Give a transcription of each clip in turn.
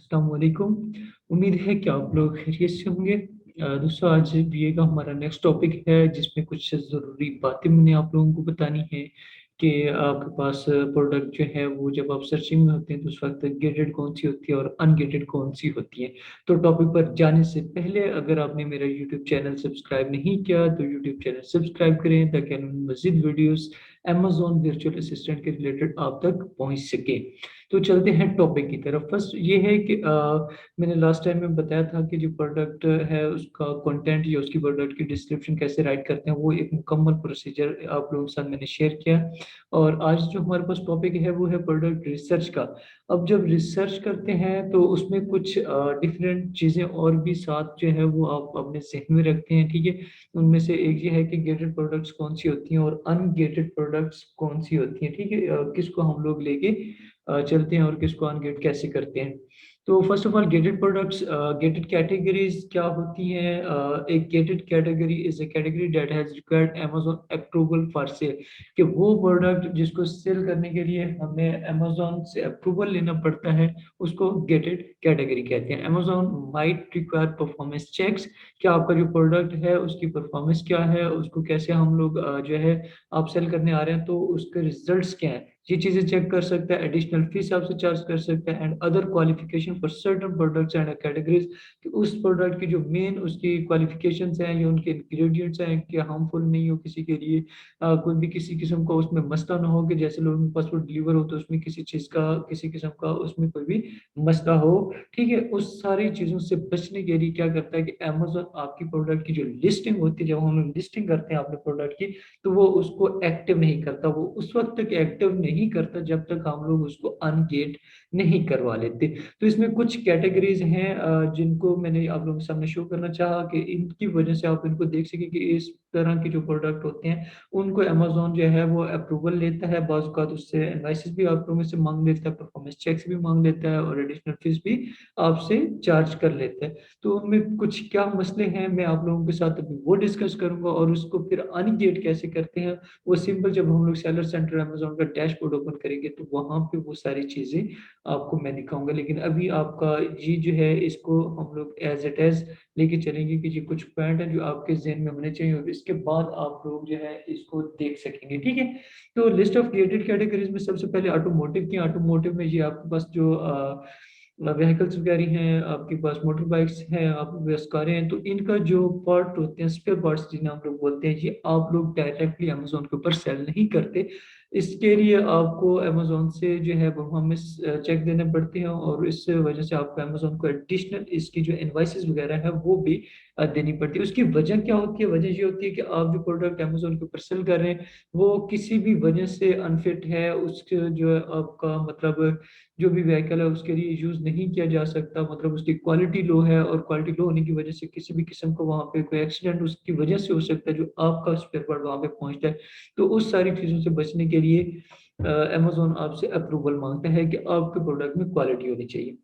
अस्सलाम वालेकुम। उम्मीद है कि आप लोग खैरियत से होंगे। दोस्तों आज बीए का हमारा नेक्स्ट टॉपिक है जिसमें कुछ ज़रूरी बातें मैंने आप लोगों को बतानी है कि आपके पास प्रोडक्ट जो है वो जब आप सर्चिंग में होते हैं तो उस वक्त गेटेड कौन सी होती है और अनगेटेड कौन सी होती है। तो टॉपिक पर जाने से पहले अगर आपने मेरा यूट्यूब चैनल सब्सक्राइब नहीं किया तो यूट्यूब चैनल सब्सक्राइब करें ताकि आने वाली मज़ीद वीडियोस अमेजोन वर्चुअल असिस्टेंट के रिलेटेड आप तक पहुंच सके। तो चलते हैं टॉपिक की तरफ। फर्स्ट ये है कि मैंने लास्ट टाइम में बताया था कि जो प्रोडक्ट है उसका कंटेंट या उसकी प्रोडक्ट की डिस्क्रिप्शन कैसे राइट करते हैं, वो एक मुकम्मल प्रोसीजर आप लोगों के साथ मैंने शेयर किया। और आज जो हमारे पास टॉपिक है वो है प्रोडक्ट रिसर्च का। अब जब रिसर्च करते हैं तो उसमें कुछ डिफरेंट चीज़ें और भी साथ जो है वो आप अपने जहन में रखते हैं, ठीक है। उनमें से एक ये है कि गेटेड प्रोडक्ट्स कौन सी होती हैं और अनगेटेड प्रोडक्ट्स कौन सी होती हैं, ठीक है। किसको हम लोग लेके चलते हैं और किसको अनगेट कैसे करते हैं। तो first of all gated products, gated categories क्या होती हैं। एक gated category is a category that has required Amazon approval for sale, कि वो प्रोडक्ट जिसको सेल करने के लिए हमें अमेज़न से अप्रूवल लेना पड़ता है उसको गेटेड कैटेगरी कहते हैं। Amazon might require performance checks, कि आपका जो प्रोडक्ट है उसकी परफॉर्मेंस क्या है, उसको कैसे हम लोग जो है आप सेल करने आ रहे हैं तो उसके रिजल्ट्स क्या है, ये चीजें चेक कर सकता है। एडिशनल फीस आपसे चार्ज कर सकता है and other qualification for certain products and categories, कि उस प्रोडक्ट की जो मेन उसकी क्वालिफिकेशंस हैं या उनके इंग्रेडिएंट्स हैं कि हार्मफुल नहीं हो किसी के लिए, कोई भी किसी किस्म का उसमें मसला ना हो कि जैसे लोगों के पास वो डिलीवर हो तो उसमें किसी चीज़ का किसी किस्म का उसमें कोई भी मसला हो, ठीक है। उस सारी चीज़ों से बचने के लिए क्या करता है कि अमेज़न आपकी प्रोडक्ट की जो लिस्टिंग होती है, जब हम लोग लिस्टिंग करते हैं अपने प्रोडक्ट की, तो वो उसको एक्टिव नहीं करता। वो उस वक्त तक एक्टिव नहीं करता जब तक हम लोग उसको अनगेट नहीं करवा लेते। तो इसमें कुछ कैटेगरीज हैं जिनको मैंने आप लोगों के सामने शो करना चाहा कि इनकी वजह से आप इनको देख सकें कि इस तरह के जो प्रोडक्ट होते हैं उनको अमेजोन जो है वो अप्रूवल लेता है, बाज़ औक़ात उससे इनवॉइसेस भी आप लोगों से मांग लेता है, परफॉर्मेंस चेक्स भी मांग लेता है और एडिशनल फीस भी आपसे चार्ज कर लेता है। तो उनमें कुछ क्या मसले हैं मैं आप लोगों के साथ अभी वो डिस्कस करूंगा, और उसको फिर अनगेट कैसे करते हैं वो सिंपल, जब हम लोग सेलर सेंटर अमेजोन का डैशबोर्ड ओपन करेंगे तो वहां पे वो सारी चीजें आपको मैं दिखाऊंगा। लेकिन अभी आपका ये जो है इसको हम लोग एज इट एज लेके चलेंगे कि ये कुछ पॉइंट है जो आपके जहन में होने चाहिए और इसके बाद आप लोग जो है इसको देख सकेंगे, ठीक है। तो लिस्ट ऑफ क्रिएटेड कैटेगरीज में सबसे पहले ऑटोमोटिव की। ऑटोमोटिव में ये आपके पास जो व्हीकल्स वगैरह हैं, आपके पास मोटर बाइक्स हैं, आपके पास कारें हैं, तो इनका जो पार्ट होते हैं स्पेयर पार्ट्स जिन्हें हम लोग बोलते हैं, ये आप लोग डायरेक्टली अमेजोन के ऊपर सेल नहीं करते। इसके लिए आपको अमेजोन से जो है परफॉर्मेंस चेक देने पड़ते हैं और इस वजह से आपको अमेजोन को एडिशनल इसकी जो इनवाइसेस वगैरह है वो भी देनी पड़ती है। उसकी वजह क्या होती है? वजह ये होती है कि आप जो प्रोडक्ट अमेजोन के ऊपर सेल कर रहे हैं वो किसी भी वजह से अनफिट है, उसके जो है आपका मतलब जो भी व्हीकल है उसके लिए यूज़ नहीं किया जा सकता, मतलब उसकी क्वालिटी लो है और क्वालिटी लो होने की वजह से किसी भी किस्म का वहाँ पे कोई एक्सीडेंट उसकी वजह से हो सकता है जो आपका स्पेयर पार्ट वहाँ पे पहुँचता है। तो उस सारी चीज़ों से बचने के लिए अमेजोन आपसे अप्रूवल मांगता है कि आपके प्रोडक्ट में क्वालिटी होनी चाहिए।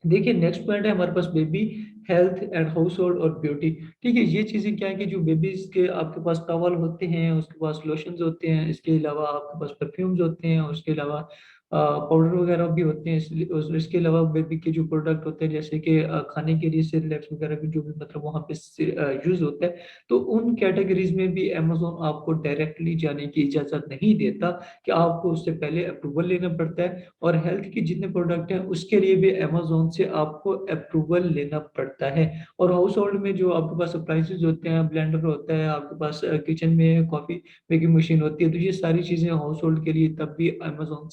देखिए नेक्स्ट पॉइंट है हमारे पास baby health and household और ब्यूटी, ठीक है। ये चीज़ें क्या है कि जो बेबीज के आपके पास टॉवल होते हैं, उसके पास लोशंस होते हैं, इसके अलावा आपके पास परफ्यूम्स होते हैं, और उसके अलावा पाउडर वगैरह भी होते हैं। इसलिए इसके अलावा बेबी के जो प्रोडक्ट होते हैं जैसे कि खाने के लिए सिरलैक्स वगैरह भी जो भी मतलब वहाँ पे यूज़ होता है, तो उन कैटेगरीज में भी अमेजोन आपको डायरेक्टली जाने की इजाज़त नहीं देता, कि आपको उससे पहले अप्रूवल लेना पड़ता है। और हेल्थ के जितने प्रोडक्ट हैं उसके लिए भी अमेजोन से आपको अप्रूवल लेना पड़ता है। और हाउस होल्ड में जो आपके पास अप्लाइंसेस होते हैं, ब्लेंडर होता है, आपके पास किचन में कॉफ़ी मेकिंग मशीन होती है, तो ये सारी चीज़ें हाउस होल्ड के लिए तब भी अमेजोन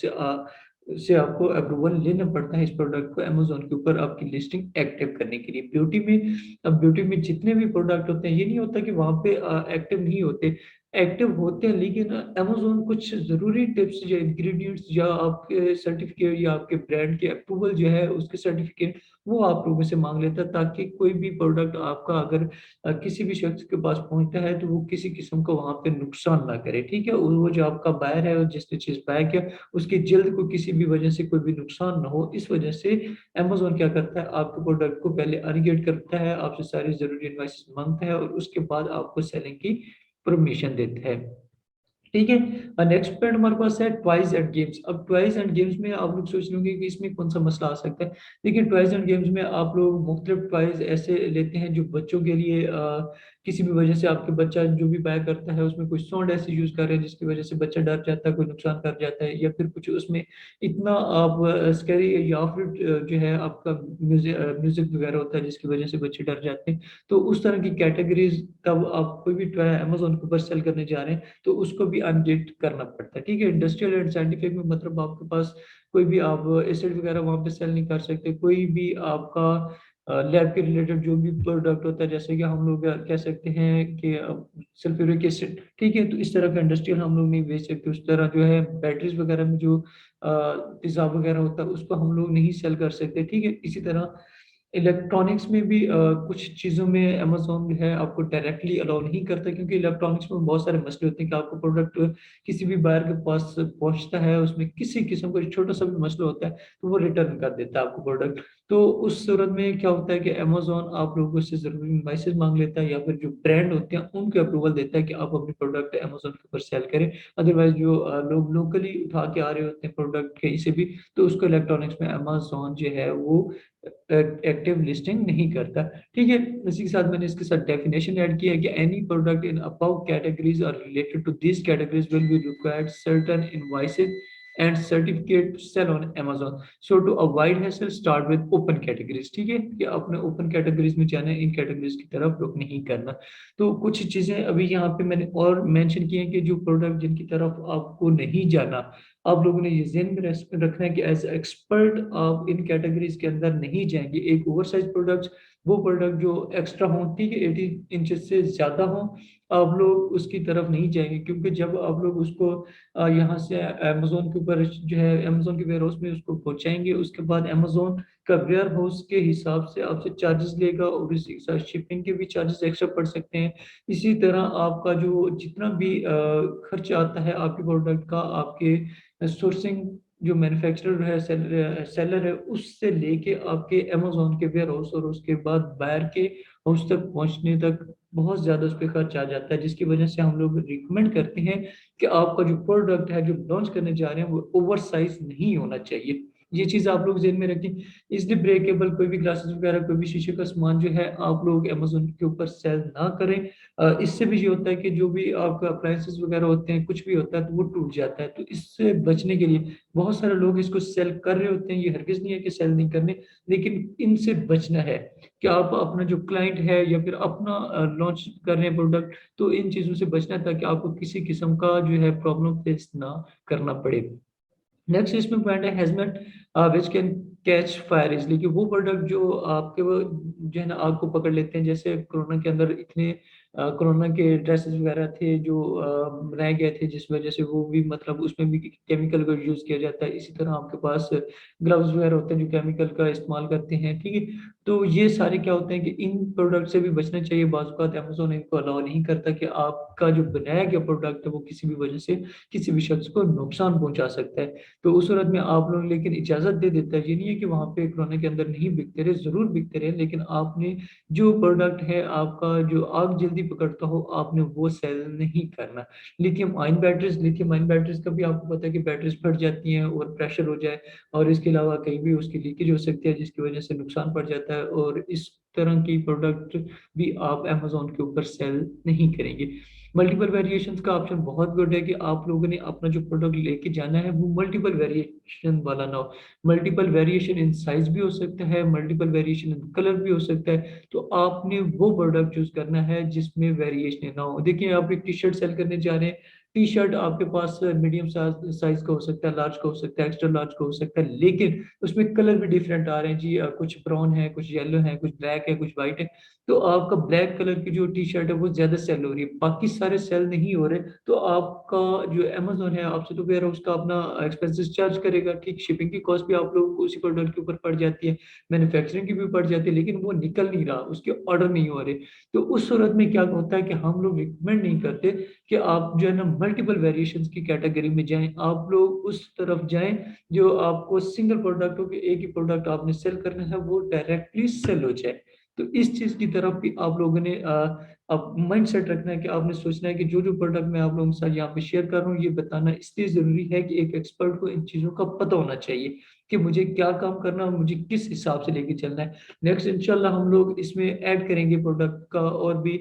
से आपको अप्रूवल लेना पड़ता है इस प्रोडक्ट को अमेजोन के ऊपर आपकी लिस्टिंग एक्टिव करने के लिए। ब्यूटी में, अब ब्यूटी में जितने भी प्रोडक्ट होते हैं ये नहीं होता कि वहाँ पे एक्टिव नहीं होते, एक्टिव होते हैं, लेकिन अमेज़न कुछ ज़रूरी टिप्स या इंग्रेडिएंट्स या आपके सर्टिफ़िकेट या आपके ब्रांड के अप्रूवल जो है उसके सर्टिफ़िकेट वो आप लोगों से माँग लेता है, ताकि कोई भी प्रोडक्ट आपका अगर किसी भी शख्स के पास पहुँचता है तो वो किसी किस्म का वहाँ पे नुकसान ना करे, ठीक है? और वो जो आपका बायर है और जिसने चीज़ बाय किया उसकी जल्द को किसी भी वजह से कोई भी नुकसान ना हो, इस वजह से अमेज़न क्या करता है आपके प्रोडक्ट को पहले अर्निंग करता है, आपसे सारी ज़रूरी इनवॉइसेस माँगता है और उसके बाद आपको सेलिंग की परमिशन देता है। ठीक है। नेक्स्ट पॉइंट हमारे पास है टॉयज एंड गेम्स। अब टॉयज एंड गेम्स में आप लोग सोच रहे होंगे कि इसमें कौन सा मसला आ सकता है। देखिए, टॉयज एंड गेम्स में आप लोग मुख्तलिफ टॉयज ऐसे लेते हैं जो बच्चों के लिए किसी भी वजह से आपके बच्चा जो भी बाय करता है उसमें कोई साउंड ऐसे यूज कर रहे हैं जिसकी वजह से बच्चा डर जाता है, कोई नुकसान कर जाता है, या फिर कुछ उसमें इतना आप स्कैरी, या फिर जो है आपका म्यूजिक वगैरह होता है जिसकी वजह से बच्चे डर जाते हैं। तो उस तरह की कैटेगरीज तब आप कोई भी टॉय अमेजोन के ऊपर सेल करने जा रहे हैं तो उसको भी अनडेट करना पड़ता है। ठीक है। इंडस्ट्रियल एंड साइंटिफिक में मतलब आपके पास कोई भी आप एसिड वगैरह वहां पे सेल नहीं कर सकते। कोई भी आपका लैब के रिलेटेड जो भी प्रोडक्ट होता है, जैसे कि हम लोग कह सकते हैं कि सल्फ्यूरिक एसिड, ठीक है, तो इस तरह का इंडस्ट्रियल हम लोग नहीं बेच सकते। उस तरह जो है बैटरीज वगैरह में जो तेजाब वगैरह होता है उसको हम लोग नहीं सेल कर सकते। ठीक है। इसी तरह इलेक्ट्रॉनिक्स में भी कुछ चीज़ों में अमेजोन जो है आपको डायरेक्टली अलाउ नहीं करता, क्योंकि इलेक्ट्रॉनिक्स में बहुत सारे मसले होते हैं कि आपको प्रोडक्ट किसी भी बायर के पास पहुंचता है, उसमें किसी किस्म का छोटा सा भी मसला होता है तो वो रिटर्न कर देता है आपको प्रोडक्ट। तो उस सूरत में क्या होता है कि अमेजोन आप लोगों से ज़रूरी मैसेज मांग लेता है, या फिर जो ब्रांड होते हैं उनके अप्रूवल देता है कि आप अपने प्रोडक्ट अमेजोन के ऊपर सेल करें। अदरवाइज जो लोग लोकली उठा के आ रहे होते हैं प्रोडक्ट कहीं से भी, तो उसको इलेक्ट्रॉनिक्स में अमेजोन जो है वो एक्टिव लिस्टिंग नहीं करता। ठीक है। इसी के साथ मैंने इसके साथ डेफिनेशन ऐड किया है कि any product in above categories are related to this categories will be required certain invoices and certificate to sell on Amazon. So to avoid hassle, start with open categories. ठीक है, कि आपने open categories में जाना है, इन categories की तरफ रुख नहीं करना। तो कुछ चीजें अभी यहाँ पे मैंने और मेंशन की हैं कि जो प्रोडक्ट जिनकी तरफ आपको नहीं जाना, आप लोगों ने ये ज़हन में रखना है कि एज एक्सपर्ट आप इन कैटेगरीज के अंदर नहीं जाएंगे। एक ओवर साइज प्रोडक्ट, वो प्रोडक्ट जो एक्स्ट्रा हो, ठीक है, 80 इंचेस से ज़्यादा हो, आप लोग उसकी तरफ नहीं जाएंगे। क्योंकि जब आप लोग उसको यहाँ से अमेजोन के ऊपर जो है अमेजोन के वेयर हाउस में उसको पहुंचाएंगे, उसके बाद अमेजोन का वेयर हाउस के हिसाब से आपसे चार्जेस लेगा, और इसी के साथ शिपिंग के भी चार्जेस एक्स्ट्रा पड़ सकते हैं। इसी तरह आपका जो जितना भी खर्च आता है आपके प्रोडक्ट का, आपके सोर्सिंग जो मैन्युफैक्चरर है, सेलर है, उससे लेके आपके अमेजोन के वेयर हाउस और उसके बाद बायर के हाउस तक पहुंचने तक बहुत ज़्यादा उस पर खर्च आ जाता है, जिसकी वजह से हम लोग रिकमेंड करते हैं कि आपका जो प्रोडक्ट है जो लॉन्च करने जा रहे हैं वो ओवर साइज नहीं होना चाहिए। ये चीज़ आप लोग जेन में रखें। इसलिए ब्रेकेबल कोई भी ग्लासेस वगैरह, कोई भी शीशे का सामान जो है आप लोग अमेजोन के ऊपर सेल ना करें। इससे भी ये होता है कि जो भी आपका अप्लायंसेस वगैरह होते हैं, कुछ भी होता है तो वो टूट जाता है। तो इससे बचने के लिए बहुत सारे लोग इसको सेल कर रहे होते हैं, ये हरगिज नहीं है कि सेल नहीं करने, लेकिन इनसे बचना है कि आप अपना जो क्लाइंट है या फिर अपना लॉन्च कर रहे हैं प्रोडक्ट, तो इन चीज़ों से बचना है ताकि आपको किसी किस्म का जो है प्रॉब्लम फेस ना करना पड़े। नेक्स्ट इसमें पॉइंट है hazmat which can catch fire easily, कि वो प्रोडक्ट जो आपके वो जो है ना आग को पकड़ लेते हैं। जैसे कोरोना के अंदर इतने कोरोना के ड्रेसेस वगैरह थे जो बनाए गए थे, जिस वजह से वो भी मतलब उसमें भी केमिकल का यूज किया जाता है। इसी तरह आपके पास ग्लव्स वगैरह होते हैं जो केमिकल का इस्तेमाल करते हैं। ठीक है। तो ये सारे क्या होते हैं कि इन प्रोडक्ट से भी बचना चाहिए। बाज़ औक़ात अमेज़न इनको अलाउ नहीं करता कि आपका जो बनाया गया प्रोडक्ट है वो किसी भी वजह से किसी भी शख्स को नुकसान पहुंचा सकता है। तो उस सूरत में आप लोग लेकिन इजाज़त दे देता है। ये नहीं है कि वहाँ पे कोरोना के अंदर नहीं बिकते रहे, ज़रूर बिकते रहे, लेकिन आपने जो प्रोडक्ट है आपका जो आग जल्दी पकड़ता हो, आपने वो सेल नहीं करना। लिथियम आयन बैटरीज का भी आपको पता है कि बैटरीज फट जाती हैं और प्रेशर हो जाए, और इसके अलावा कहीं भी उसकी लीकेज हो सकती है जिसकी वजह से नुकसान पड़ जाता है, और इस तरह की प्रोडक्ट भी आप अमेज़न के ऊपर सेल नहीं करेंगे। मल्टीपल वेरिएशंस का ऑप्शन बहुत गुड है कि आप लोगों ने अपना जो प्रोडक्ट लेके जाना है वो मल्टीपल वेरिएशन वाला ना हो। मल्टीपल वेरिएशन इन साइज भी हो सकता है, मल्टीपल वेरिएशन इन कलर भी हो सकता है। तो आपने वो प्रोडक्ट चूज करना है जिसमें वेरिएशन ना हो। देखिए, आप एक टी शर्ट सेल करने जा रहे हैं, टी शर्ट आपके पास मीडियम साइज का हो सकता है, लार्ज का हो सकता है, एक्स्ट्रा लार्ज का हो सकता है, लेकिन उसमें कलर भी डिफरेंट आ रहे हैं जी। कुछ ब्राउन है, कुछ येलो है, कुछ ब्लैक है, कुछ व्हाइट है। तो आपका ब्लैक कलर की जो टी शर्ट है वो ज्यादा सेल हो रही है, बाकी सारे सेल नहीं हो रहे, तो आपका जो अमेजोन है आपसे तो वेयर हाउस का अपना एक्सपेंसेस चार्ज करेगा। ठीक, शिपिंग की कॉस्ट भी आप लोगों को उसी प्रोडक्ट के ऊपर पड़ जाती है, मैन्युफैक्चरिंग की भी पड़ जाती है, लेकिन वो निकल नहीं रहा, उसके ऑर्डर नहीं हो रहे। तो उस सूरत में क्या होता है कि हम लोग रिकमेंड नहीं करते कि आप जो है ना मल्टीपल वेरिएशंस की कैटेगरी में जाएं। आप लोग उस तरफ जाएं जो आपको सिंगल प्रोडक्ट हो, कि एक ही प्रोडक्ट आपने सेल करना है वो डायरेक्टली सेल हो जाए। तो इस चीज़ की तरफ भी आप लोगों ने अब माइंडसेट रखना है कि आपने सोचना है कि जो-जो प्रोडक्ट मैं आप लोगों के साथ यहाँ पे शेयर कर रहा हूँ, ये बताना इसलिए ज़रूरी है कि एक एक्सपर्ट को इन चीज़ों का पता होना चाहिए कि मुझे क्या काम करना है और मुझे किस हिसाब से लेके चलना है। नेक्स्ट इंशाल्लाह हम लोग इसमें ऐड करेंगे प्रोडक्ट का और भी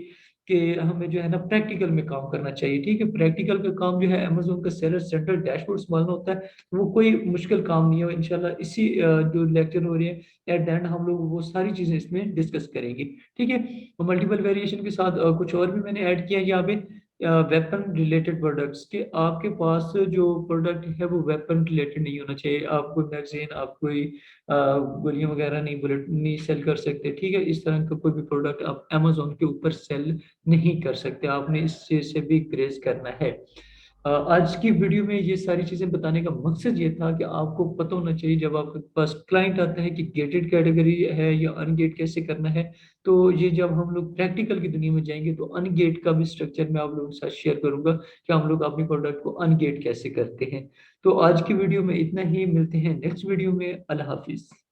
कि हमें जो है ना प्रैक्टिकल में काम करना चाहिए, ठीक है? प्रैक्टिकल का काम जो है अमेज़न का सेलर सेंटर डैशबोर्ड सँभालना होता है, वो कोई मुश्किल काम नहीं है। इंशाल्लाह इसी जो लेक्चर हो रही है एट द एंड हम लोग वो सारी चीज़ें इसमें डिस्कस करेंगे, ठीक है? मल्टीपल वेरिएशन के साथ कुछ और भी मैंने ऐड किया है यहाँ पे वेपन रिलेटेड प्रोडक्ट्स के आपके पास जो प्रोडक्ट है वो वेपन रिलेटेड नहीं होना चाहिए। आप कोई मैगज़ीन, आप कोई गोलियाँ वगैरह नहीं बुलेट नहीं सेल कर सकते, ठीक है? इस तरह का कोई भी प्रोडक्ट आप अमेज़न के ऊपर सेल नहीं कर सकते, आपने इस चीज़ से भी ग्रेज़ करना है। आज की वीडियो में ये सारी चीज़ें बताने का मकसद ये था कि आपको पता होना चाहिए जब आपके पास क्लाइंट आता है कि गेटेड कैटेगरी है या अनगेट कैसे करना है। तो ये जब हम लोग प्रैक्टिकल की दुनिया में जाएँगे तो अनगेट का भी स्ट्रक्चर मैं आप लोगों के साथ शेयर करूँगा कि हम लोग अपनी प्रोडक्ट को अनगेट कैसे करते हैं। तो आज की वीडियो में इतना ही, मिलते हैं नेक्स्ट वीडियो में। अल्लाह हाफ़िज़।